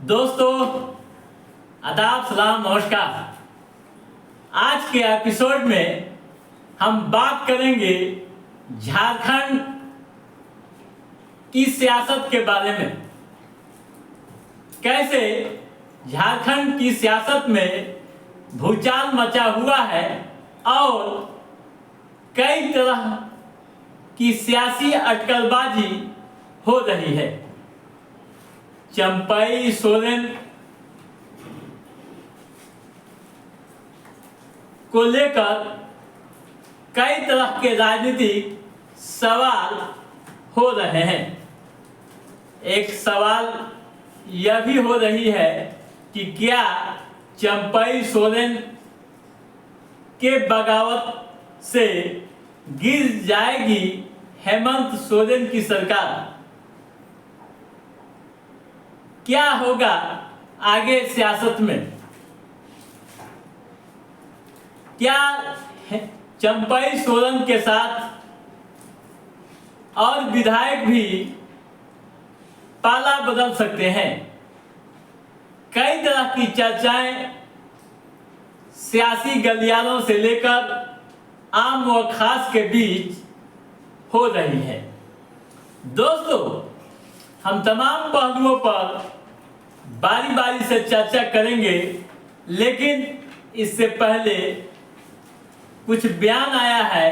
दोस्तों, आदाब, सलाम, नमस्कार। आज के एपिसोड में हम बात करेंगे झारखंड की सियासत के बारे में। कैसे झारखंड की सियासत में भूचाल मचा हुआ है और कई तरह की सियासी अटकलबाजी हो रही है। चंपई सोरेन को लेकर कई तरह के राजनीतिक सवाल हो रहे हैं। एक सवाल यह भी हो रही है कि क्या चंपई सोरेन के बगावत से गिर जाएगी हेमंत सोरेन की सरकार। क्या होगा आगे सियासत में? क्या चंपई सोरेन के साथ और विधायक भी पाला बदल सकते हैं? कई तरह की चर्चाएं सियासी गलियारों से लेकर आम व खास के बीच हो रही है। दोस्तों, हम तमाम पहलुओं पर बारी बारी से चर्चा करेंगे, लेकिन इससे पहले कुछ बयान आया है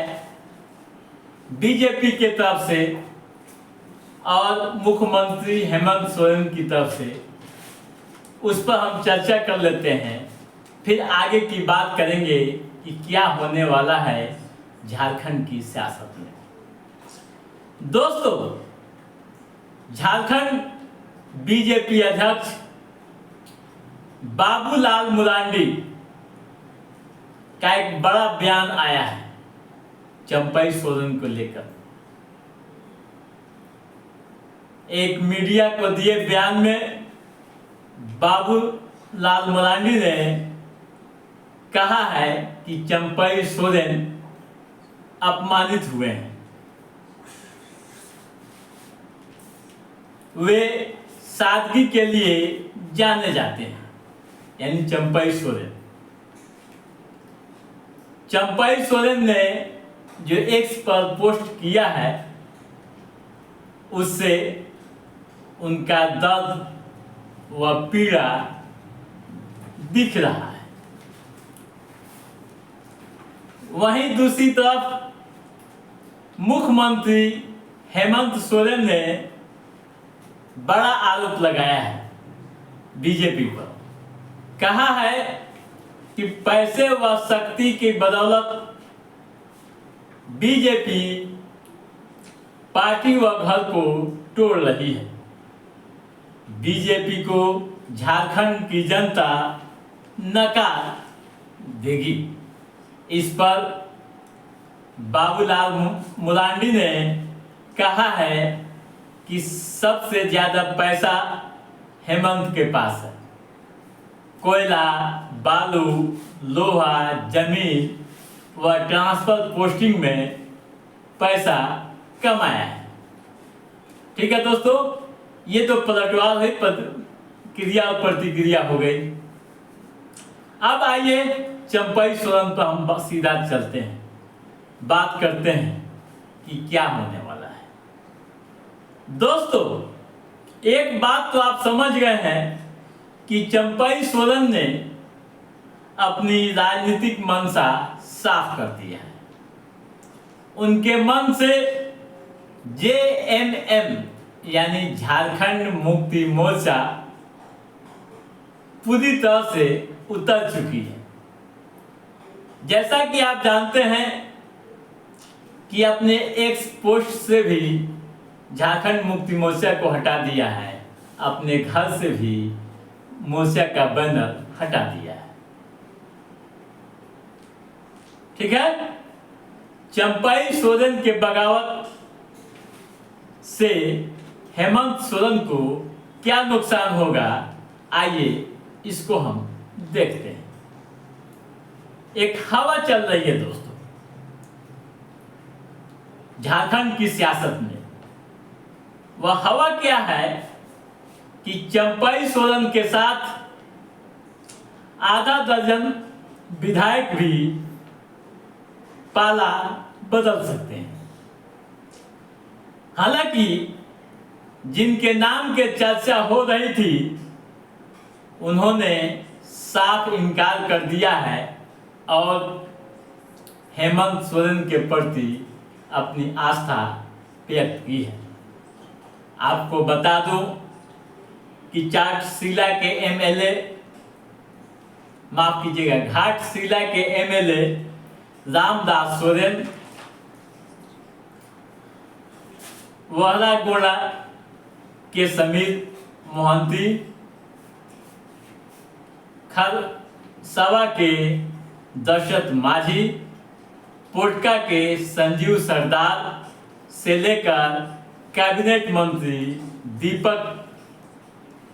बीजेपी के तरफ से और मुख्यमंत्री हेमंत सोरेन की तरफ से। उस पर हम चर्चा कर लेते हैं, फिर आगे की बात करेंगे कि क्या होने वाला है झारखंड की सियासत में। दोस्तों, झारखंड बीजेपी अध्यक्ष बाबूलाल मुरांडी का एक बड़ा बयान आया है चंपई सोरेन को लेकर। एक मीडिया को दिए बयान में बाबूलाल मुरांडी ने कहा है कि चंपई सोरेन अपमानित हुए हैं। वे सादगी के लिए जाने जाते हैं, यानी चंपई सोरेन। चंपई सोरेन ने जो एक्स पर पोस्ट किया है, उससे उनका दर्द व पीड़ा दिख रहा है। वहीं दूसरी तरफ मुख्यमंत्री हेमंत सोरेन ने बड़ा आरोप लगाया है बीजेपी पर। कहा है कि पैसे व शक्ति की बदौलत बीजेपी पार्टी व घर को तोड़ रही है। बीजेपी को झारखंड की जनता नकार देगी। इस पर बाबूलाल मुरांडी ने कहा है कि सबसे ज्यादा पैसा हेमंत के पास है। कोयला, बालू, लोहा, जमीन व ट्रांसफर पोस्टिंग में पैसा कमाया है। ठीक है दोस्तों, ये तो पलटवार है, क्रिया और प्रतिक्रिया हो गई। अब आइए चंपई सोरेन पर हम सीधा चलते हैं, बात करते हैं कि क्या होने वाला है। दोस्तों, एक बात तो आप समझ गए हैं कि चंपई सोरेन ने अपनी राजनीतिक मंशा साफ कर दिया है। उनके मन से जेएमएम यानी झारखंड मुक्ति मोर्चा पूरी तरह से उतर चुकी है। जैसा कि आप जानते हैं कि अपने एक्स पोस्ट से भी झारखंड मुक्ति मोर्चा को हटा दिया है, अपने घर से भी मोर्चा का बैनर हटा दिया है। ठीक है, चंपई सोरेन के बगावत से हेमंत सोरेन को क्या नुकसान होगा, आइए इसको हम देखते हैं। एक हवा चल रही है दोस्तों झारखंड की सियासत में। वह हवा क्या है कि चंपई सोरेन के साथ आधा दर्जन विधायक भी पाला बदल सकते हैं। हालांकि जिनके नाम के चर्चा हो रही थी उन्होंने साफ इनकार कर दिया है और हेमंत सोरेन के प्रति अपनी आस्था व्यक्त की है। आपको बता दूं कि घाटशिला के एमएलए माफ कीजिएगा घाटशिला के एमएलए रामदास सोरेन वहरागोड़ा के समीर मोहंती, खरसवा के दशरथ माझी, पोटका के संजीव सरदार से लेकर कैबिनेट मंत्री दीपक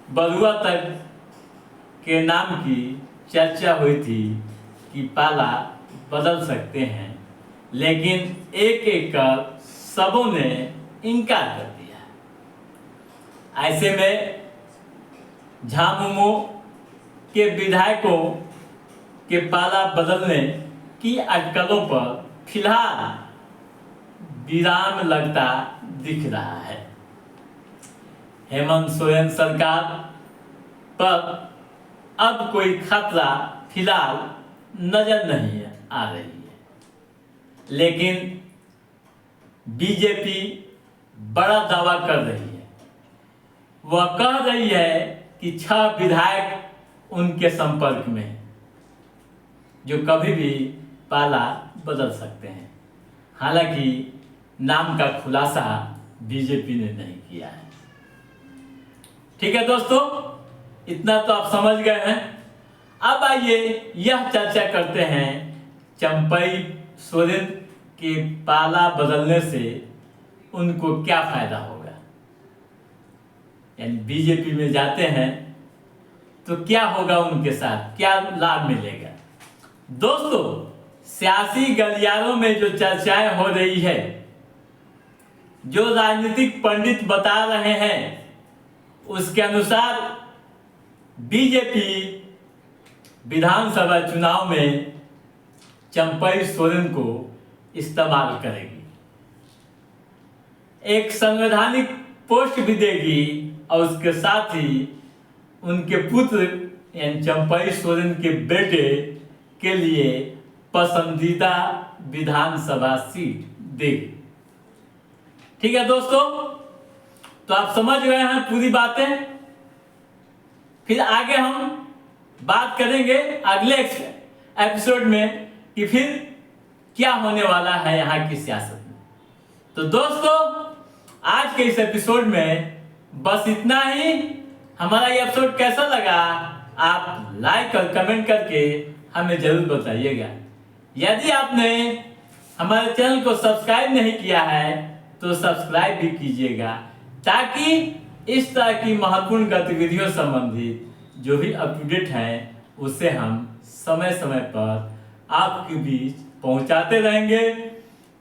बरुआ तक के नाम की चर्चा हुई थी कि पाला बदल सकते हैं, लेकिन एक एक कर सबों ने इनकार कर दिया। ऐसे में झामुमो के विधायकों के पाला बदलने की अटकलों पर फिलहाल विराम लगता दिख रहा है। हेमंत सोरेन सरकार पर अब कोई खतरा फिलहाल नजर नहीं आ रही है, लेकिन बीजेपी बड़ा दावा कर रही है। वह कह रही है कि 6 विधायक उनके संपर्क में हैं, जो कभी भी पाला बदल सकते हैं। हालांकि नाम का खुलासा बीजेपी ने नहीं किया है। ठीक है दोस्तों, इतना तो आप समझ गए हैं। अब आइए यह चर्चा करते हैं चंपई सोरेन के पाला बदलने से उनको क्या फायदा होगा। यानी बीजेपी में जाते हैं तो क्या होगा, उनके साथ क्या लाभ मिलेगा। दोस्तों, सियासी गलियारों में जो चर्चाएं हो रही है, जो राजनीतिक पंडित बता रहे हैं, उसके अनुसार बीजेपी विधानसभा चुनाव में चंपई सोरेन को इस्तेमाल करेगी, एक संवैधानिक पोस्ट भी देगी और उसके साथ ही उनके पुत्र यानी चंपई सोरेन के बेटे के लिए पसंदीदा विधानसभा सीट देगी। ठीक है दोस्तों, तो आप समझ गए हैं पूरी बातें। फिर आगे हम बात करेंगे अगले एपिसोड में कि फिर क्या होने वाला है यहाँ की सियासत में। तो दोस्तों, आज के इस एपिसोड में बस इतना ही। हमारा ये एपिसोड कैसा लगा आप लाइक और कमेंट करके हमें जरूर बताइएगा। यदि आपने हमारे चैनल को सब्सक्राइब नहीं किया है तो सब्सक्राइब भी कीजिएगा, ताकि इस तरह की महत्वपूर्ण गतिविधियों संबंधित जो भी अप टू डेट है उसे हम समय समय पर आपके बीच पहुंचाते रहेंगे।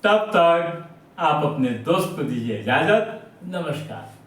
तब तक आप अपने दोस्त को दीजिए इजाजत। नमस्कार।